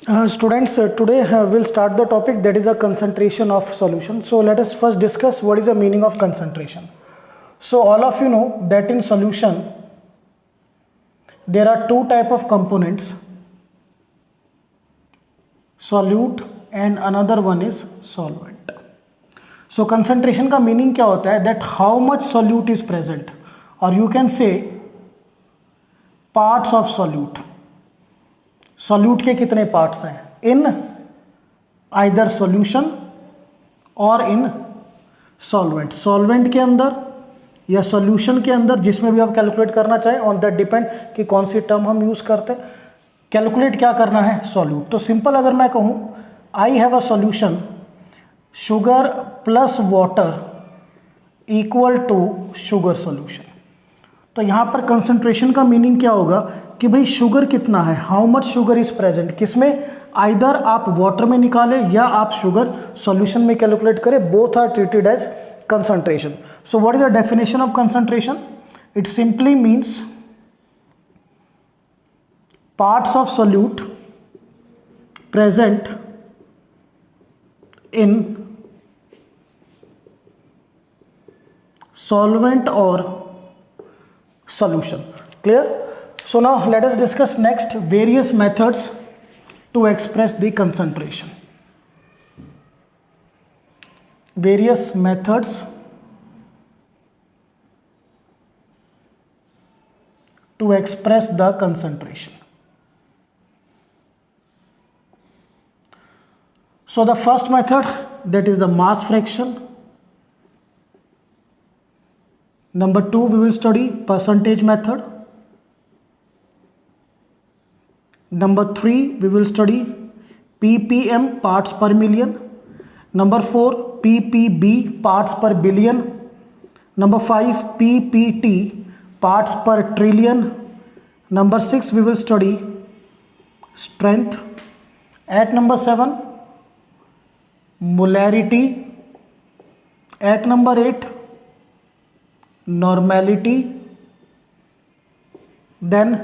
Students, today we'll start the topic that is a concentration of solution. So let us first discuss what is the meaning of concentration. So all of you know that in solution there are two type of components, solute and another one is solvent. So concentration का meaning क्या होता है, that how much solute is present, or you can say parts of solute. Solute के कितने parts हैं in either solution और इन solvent. Solvent के अंदर या सॉल्यूशन के अंदर, जिसमें भी आप कैलकुलेट करना चाहें, ऑन दैट डिपेंड कि कौन सी टर्म हम यूज़ करते हैं. कैलकुलेट क्या करना है, सॉल्यूट. तो सिंपल अगर मैं कहूँ I have a solution sugar plus water equal to sugar solution, तो यहाँ पर कंसंट्रेशन का मीनिंग क्या होगा कि भाई शुगर कितना है, how much sugar is present, किसमें, आइदर आप वाटर में निकालें या आप शुगर सॉल्यूशन में कैलकुलेट करें, both are treated as concentration. So what is the definition of concentration? It simply means parts of solute present in solvent or solution. Clear? So now let us discuss next various methods to express the concentration. Various methods to express the concentration. So the first method, that is the mass fraction. Number 2, we will study percentage method. Number 3, we will study ppm, parts per million. Number 4, ppb, parts per billion. Number 5, ppt, parts per trillion. Number 6, we will study strength. At number 7, molarity. At number 8, normality, then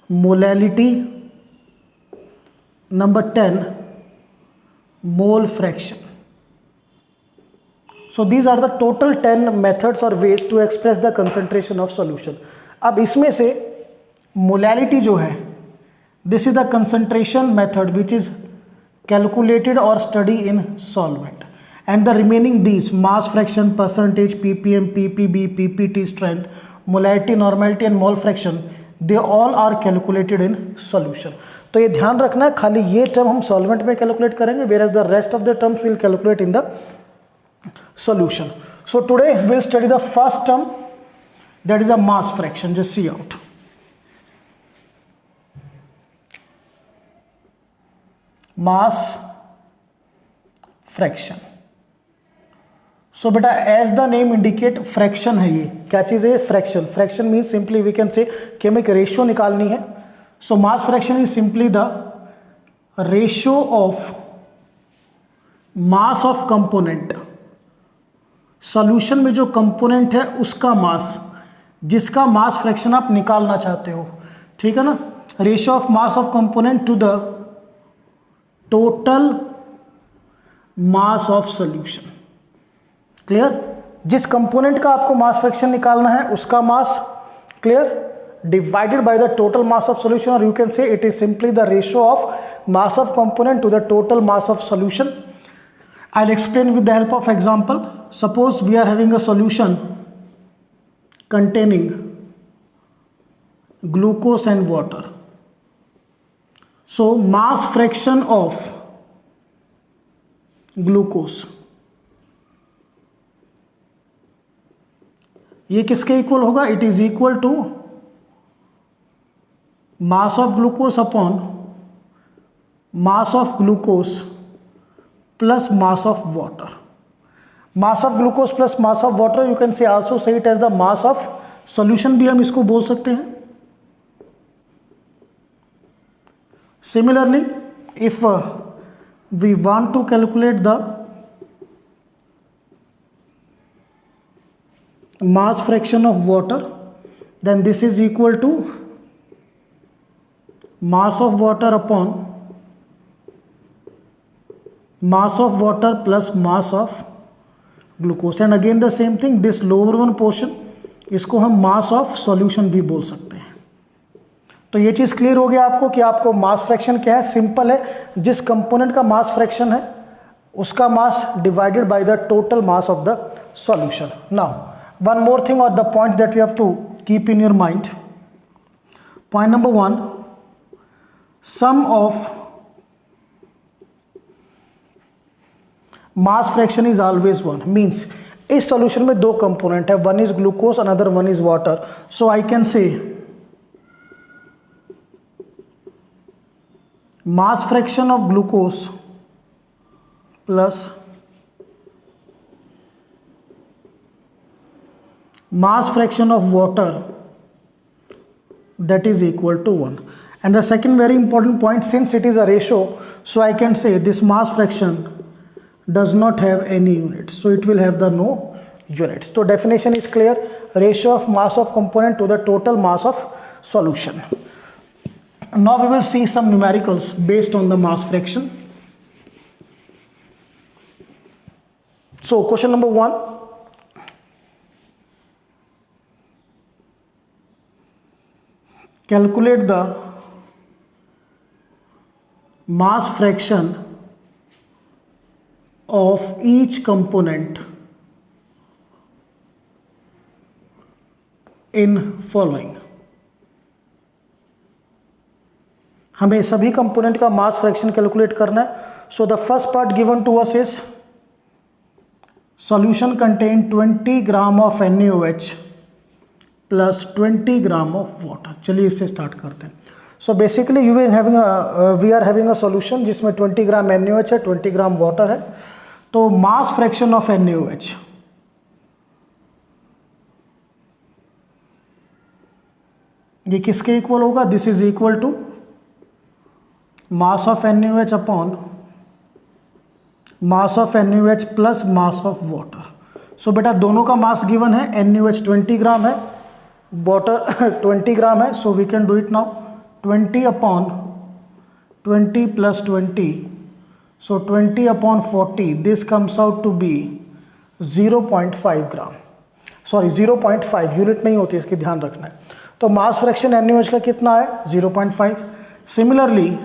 molality. Number 10, mole fraction. So these are the total 10 methods or ways to express the concentration of solution. अब इसमें से molality जो है, this is the concentration method which is calculated or studied in solvent. And the remaining these, mass fraction, percentage, ppm, ppb, ppt, strength, molarity, normality and mole fraction, they all are calculated in solution. तो ये ध्यान रखना है, खाली ये term हम solvent में calculate करेंगे, whereas the rest of the terms will calculate in the solution. So today we'll study the first term, that is a mass fraction. Just see out. Mass fraction. So बेटा as the name indicate, fraction है ये. क्या चीज़ है, fraction. Fraction means simply we can say कि हमें एक ratio निकालनी है. So mass fraction is simply the ratio of mass of component. Solution में जो कंपोनेंट है उसका मास, जिसका मास फ्रैक्शन आप निकालना चाहते हो. ठीक है ना. Ratio of mass of component to the total mass of solution. Clear. जिस कंपोनेंट का आपको मास फ्रैक्शन निकालना है उसका mass, clear, divided by the total mass of solution, और you can say it is simply the ratio of mass of component to the total mass of solution. I will explain with the help of example. Suppose we are having a solution containing glucose and water. So mass fraction of glucose, ये किसके equal होगा, it is equal to mass of glucose upon mass of glucose plus mass of water. Mass of glucose plus mass of water, you can say also say it as the mass of solution, भी हम इसको बोल सकते हैं. Similarly if we want to calculate the mass fraction of water, then this is equal to mass of water upon mass of water plus mass of glucose, and again the same thing, this lower one portion इसको हम mass of solution भी बोल सकते हैं। तो ये चीज़ clear हो गया आपको कि आपको मास फ्रैक्शन क्या है, सिंपल है, जिस कंपोनेंट का मास फ्रैक्शन है उसका mass divided by the total mass of the solution. Now one more thing और the point that you have to keep in your mind, point number 1, sum of mass fraction is always 1, means इस solution में दो component है, one is glucose another one is water, so I can say mass fraction of glucose plus mass fraction of water, that is equal to 1. And the second very important point, since it is a ratio, so I can say this mass fraction does not have any units, so it will have the no units. So definition is clear, ratio of mass of component to the total mass of solution. Now we will see some numericals based on the mass fraction. So question number 1, calculate the mass fraction of each component in following. हमें सभी component का mass fraction calculate करना है। So the first part given to us is solution contain 20 gram of NaOH plus 20 gram of water. चलिए इससे start करते हैं। So basically we are having a solution जिसमें 20 ग्राम NaOH है, 20 gram water है। तो मास फ्रैक्शन ऑफ NaOH, ये किसके इक्वल होगा? This is equal to mass of NaOH upon mass of NaOH plus mass of water. So बेटा दोनों का मास गिवन है, NaOH 20 ग्राम है, वाटर 20 ग्राम है। So we can do it now, 20 upon 20 plus 20, so 20 upon 40, this comes out to be 0.5 gram, sorry 0.5, unit नहीं होती, इसकी ध्यान रखना है। तो मास फ्रैक्शन NaOH का कितना है? 0.5। Similarly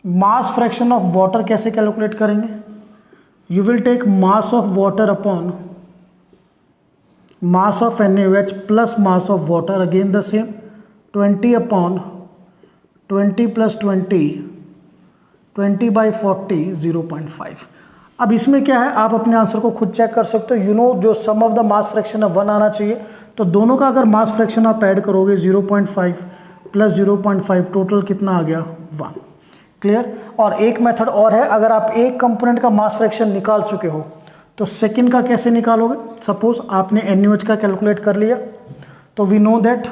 mass fraction of water कैसे कैलकुलेट करेंगे? You will take mass of water upon mass of NaOH plus mass of water, again the same, 20 upon 20 plus 20, 20 by 40, 0.5। अब इसमें क्या है, आप अपने आंसर को खुद चेक कर सकते हो। यू नो जो सम ऑफ द मास फ्रैक्शन है 1 आना चाहिए, तो दोनों का अगर मास फ्रैक्शन आप ऐड करोगे 0.5 प्लस 0.5, टोटल कितना आ गया? 1। क्लियर? और एक मेथड और है, अगर आप एक कंपोनेंट का मास फ्रैक्शन निकाल चुके हो तो सेकंड का कैसे निकालोगे? सपोज आपने NaOH का कैलकुलेट कर लिया, तो we know that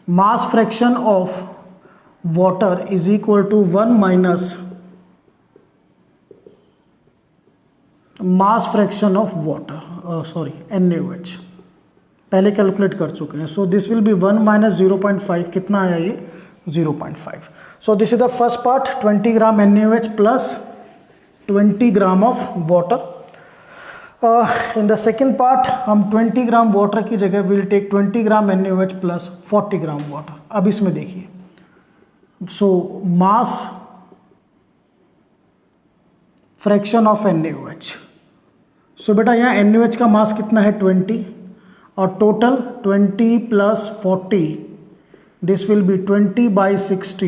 mass fraction of water is equal to 1 minus mass fraction of water, sorry NaOH पहले कैलकुलेट कर चुके हैं। So this will be 1 minus 0.5, कितना आया ये? 0.5। So this is the first part, 20 gram NaOH plus 20 gram of water. In the second part हम 20 gram water की जगह will take 20 gram NaOH plus 40 gram water. अब इसमें देखिए, सो मास फ्रैक्शन ऑफ NaOH, सो बेटा यहाँ NaOH का मास कितना है? 20, और total 20 plus 40, this will be 20 by 60,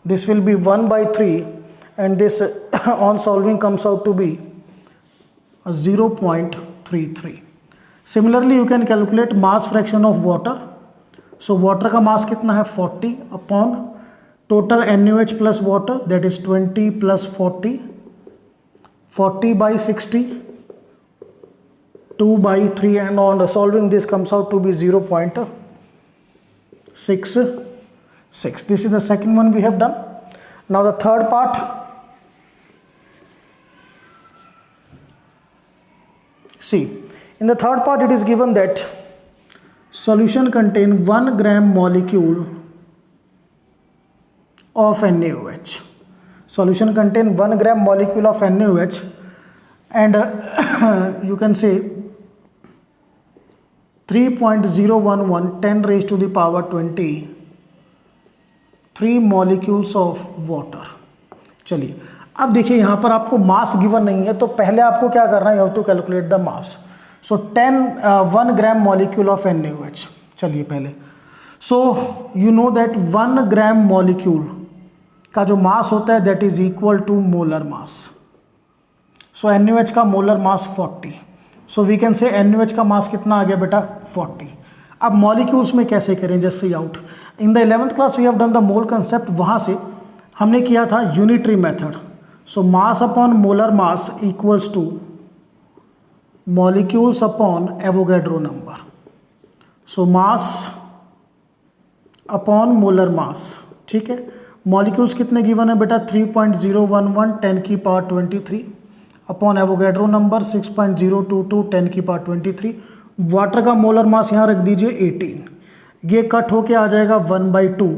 this will be 1 by 3, and this on solving comes out to be 0.33. Similarly you can calculate mass fraction of water. So water का mass कितना है? 40 upon total NaOH plus water, that is 20 plus 40, 40 by 60, 2 by 3, and on solving this comes out to be 0.66. This is the second one we have done. Now the third part, see, in the third part it is given that solution contain 1 gram molecule of NaOH. Solution contain 1 gram molecule of NaOH and you can say 3.011 10 raised to the power 20 3 molecules of water. चलिए अब देखिए यहाँ पर आपको मास given नहीं है, तो पहले आपको क्या करना है, you have to calculate the mass. So 1 gram molecule of NaOH. चलिए पहले, so you know that 1 gram molecule का जो मास होता है that is equal to molar mass. So NaOH का molar mass 40. So we can say NaOH का mass कितना आ गया बेटा 40. अब मॉलिक्यूल्स में कैसे करें, just see out. In the 11th class we have done the mole concept, वहाँ से हमने किया था unitary method. So mass upon molar mass equals to molecules upon Avogadro number. So mass upon molar mass. ठीक है, molecules कितने given है बेटा 3.011 10 की पावर 23 अपॉन एवोगैड्रो नंबर 6.022 10 की पावर 23. वाटर का मोलर मास यहाँ रख दीजिए 18. ये कट होके आ जाएगा 1/2.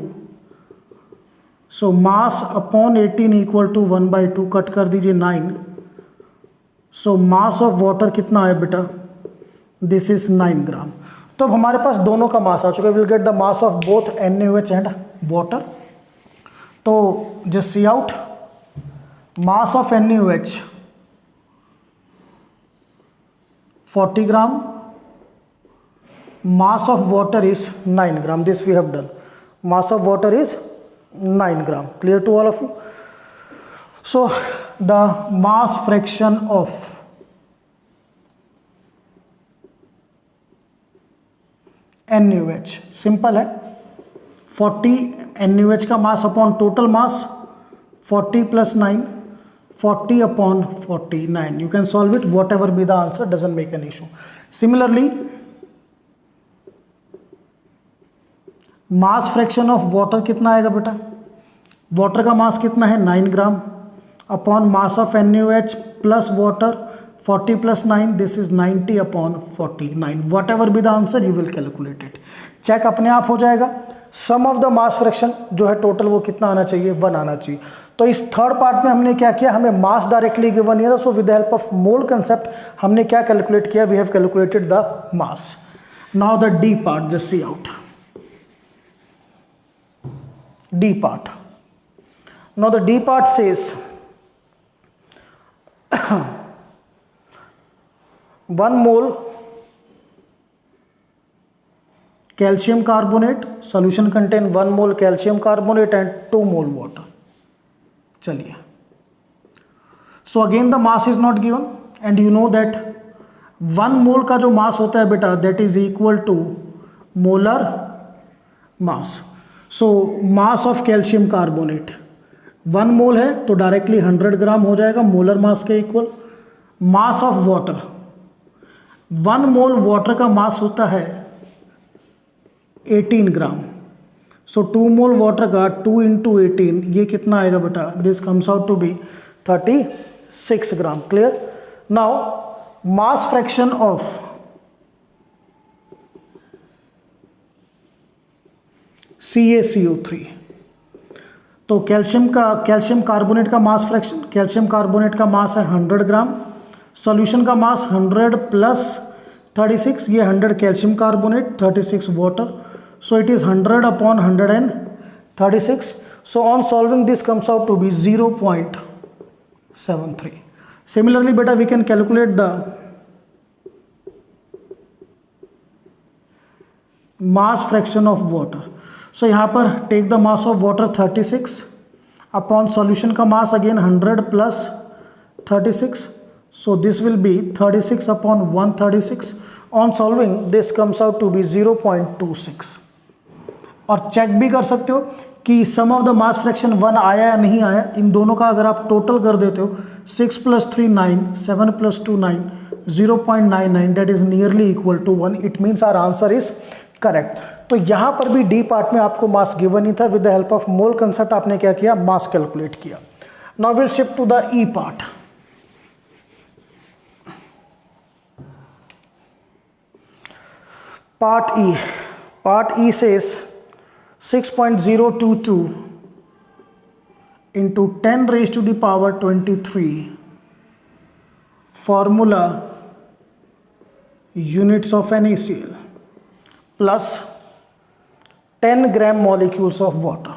So mass upon 18 equal to 1/2, cut कर दीजिए 9. सो मास ऑफ वाटर कितना है बेटा, दिस इज 9 ग्राम. तो अब हमारे पास दोनों का मास आ चुका है. Will get the mass of both NaOH and water. तो just see out, mass of NaOH 40 gram, mass of water is 9 gram. This we have done. Mass of water is 9 gram. Clear to all of you? So the mass fraction of NaOH simple है 40 NaOH का mass upon total mass 40 plus 9 40 upon 49. You can solve it, whatever be the answer, doesn't make an issue. Similarly, mass fraction of water कितना आएगा बेटा, water का mass कितना है 9 gram upon mass of NaOH plus water 40 plus 9, this is 90 upon 49. Whatever be the answer you will calculate it. Check अपने आप हो जाएगा. Sum of the mass fraction जो है टोटल वो कितना आना चाहिए 1 आना चाहिए. तो इस थर्ड पार्ट में हमने क्या किया, हमें मास डायरेक्टली गिवन नहीं था, so with the help of mole concept हमने क्या कैलकुलेट किया, we have calculated the mass. Now the D part, just see out. D part. Now the D part says 1 mole calcium carbonate, solution contain 1 mole calcium carbonate and 2 mole water. चलिए, so again the mass is not given and you know that 1 mole का जो mass होता है बेटा that is equal to molar mass. So mass of calcium carbonate 1 मोल है तो directly 100 ग्राम हो जाएगा मोलर मास के equal. Mass of water 1 mole water का मास होता है 18 ग्राम. सो 2 मोल वाटर का 2 × 18 ये कितना आएगा बेटा, this comes out to be 36 gram. Clear. Now mass fraction of CaCO3. तो कैल्शियम कार्बोनेट का मास फ्रैक्शन, कैल्शियम कार्बोनेट का मास है 100 ग्राम, सॉल्यूशन का मास 100 प्लस 36, ये 100 calcium carbonate 36 water. So it is 100 upon 136. So on solving this comes out to be 0.73. Similarly बेटा we can calculate the mass fraction of water. So यहाँ पर take the mass of water 36 upon solution का mass again 100 plus 36. So this will be 36 upon 136. On solving this comes out to be 0.26. और check भी कर सकते हो कि सम of the mass fraction 1 आया या नहीं आया. इन दोनों का अगर आप टोटल कर देते हो 6 + 3 9, 7 + 2 9, 0.99 that is nearly equal to 1. It means our answer is correct. तो यहां पर भी डी पार्ट में आपको मास गिवन नहीं था, with the help of mole concept आपने क्या किया, मास कैलकुलेट किया. Now will shift to the E part. Part E says 6.022 into 10 raised to the power 23 formula units of NaCl plus 10 gram molecules of water.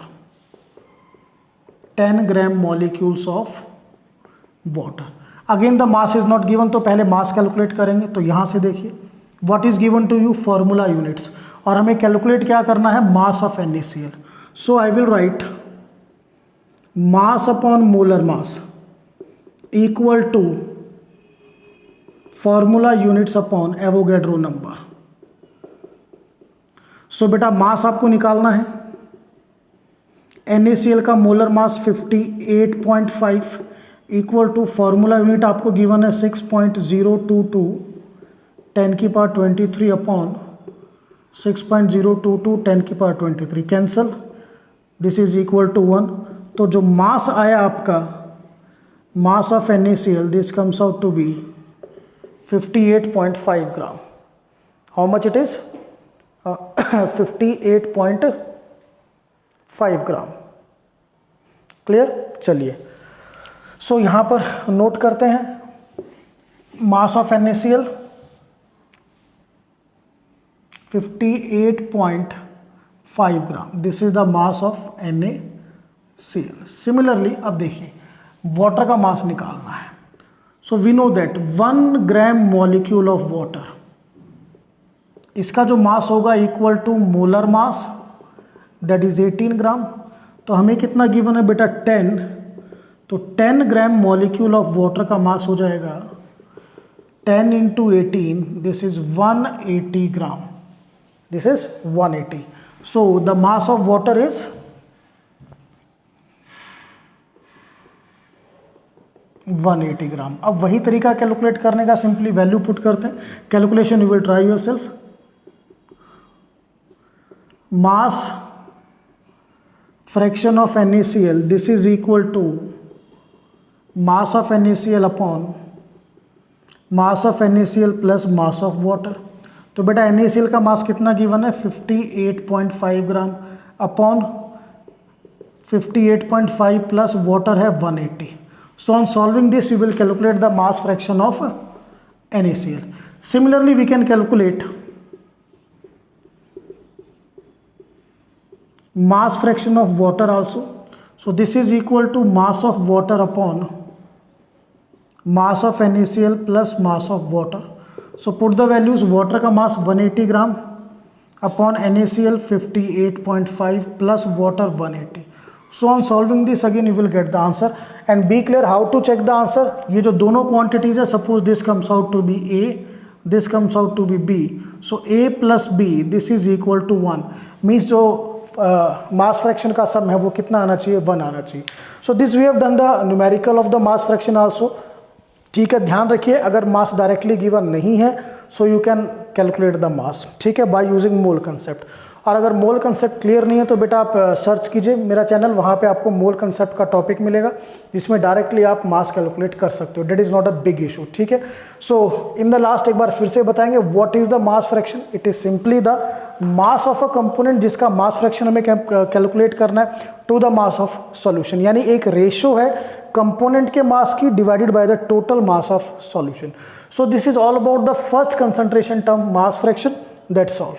10 gram molecules of water. Again the mass is not given, तो पहले mass calculate करेंगे. तो यहाँ से देखिए what is given to you formula units, और हमें calculate क्या करना है, मास of NaCl. So I will write mass upon molar mass equal to formula units upon Avogadro number. So बेटा मास आपको निकालना है. NaCl का molar mass 58.5 equal to formula unit आपको गिवन है 6.022 10 की पावर 23 अपॉन 6.022 10 की power 23 cancel. This is equal to 1. तो जो मास आया आपका, mass of NaCl, this comes out to be 58.5 gram. How much it is? 58.5 gram. Clear? चलिए so यहाँ पर नोट करते हैं mass of NaCl 58.5 gram. This is the mass of NaCl. Similarly अब देखिए वाटर का मास निकालना है. So we know that 1 gram molecule of water, इसका जो मास होगा equal to molar mass that is 18 gram. तो हमें कितना गिवन है बेटा 10. तो 10 ग्राम मॉलिक्यूल ऑफ वाटर का मास हो जाएगा 10 into 18, this is 180 gram. This is 180. So the mass of water is 180 ग्राम. अब वही तरीका कैलकुलेट करने का, सिंपली वैल्यू पुट करते हैं. Calculation you will try yourself. Mass fraction of NaCl, this is equal to mass of NaCl upon mass of NaCl plus mass of water. तो बेटा NaCl का मास कितना गिवन है 58.5 ग्राम upon 58.5 plus water है 180. So on solving this you will calculate the mass fraction of NaCl. Similarly we can calculate mass fraction of water also. So this is equal to mass of water upon mass of NaCl plus mass of water. So put the values. Water का mass 180 gram upon NaCl 58.5 plus water 180. So on solving this again you will get the answer. And be clear how to check the answer. ये जो दोनों quantities है, suppose this comes out to be A, this comes out to be B. So A plus B, this is equal to 1. Means जो mass fraction का सम है वो कितना आना चाहिए, 1 आना चाहिए. So this we have done the numerical of the mass fraction also. ठीक है, ध्यान रखिए अगर मास डायरेक्टली गिवन नहीं है so you can calculate the मास. ठीक है, बाय यूजिंग मोल कंसेप्ट. और अगर मोल कंसेप्ट क्लियर नहीं है तो बेटा आप सर्च कीजिए मेरा चैनल, वहाँ पे आपको मोल कंसेप्ट का टॉपिक मिलेगा जिसमें डायरेक्टली आप मास कैलकुलेट कर सकते हो. That is not a big issue. ठीक है. सो इन द लास्ट एक बार फिर से बताएंगे what is the mass fraction. It is simply the mass of a component जिसका मास फ्रैक्शन हमें कैलकुलेट करना है to the mass of solution. यानी एक रेशो है कंपोनेंट के मास की divided by the total mass of solution. So this is all about the first concentration term mass fraction. That's all.